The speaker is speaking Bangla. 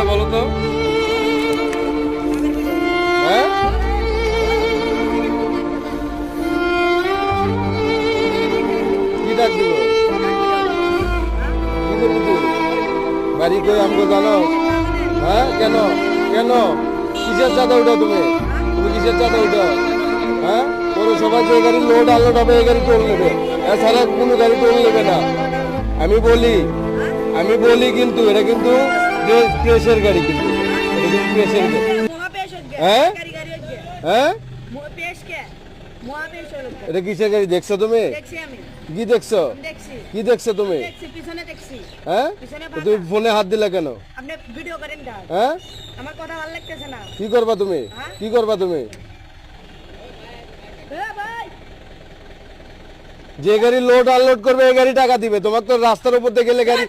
ডাকটা বলো তো। হ্যাঁ কি ডাক দিব? কি করবি তুই? বাড়ি কই আমগো জানো? হ্যাঁ কেন কেন কিসের চাঁদা উঠো তুমি? তুমি কিসের চাঁদা উঠো? হ্যাঁ পৌরসভা যে গাড়ি লোড আনলোড হবে এই গাড়ি টোল নেবে, এছাড়া কোনো গাড়ি টোল নেবে না। আমি বলি কিন্তু এটা কিন্তু প্রেসের গাড়ি, কিন্তু এটা কিন্তু প্রেসের গাড়ি। হ্যাঁ হ্যাঁ এটা কিসের গাড়ি দেখছো তুমি? কি দেখছো? কি দেখছো তুমি? হ্যাঁ তুমি ফোনে হাত দিলে কেন? হ্যাঁ কি করবা তুমি? কি করবা তুমি? যে গাড়ি লোড আনলোড করবে এই গাড়ি টাকা দিবে, তোমার তো রাস্তার উপর দিয়ে গেলে গাড়ি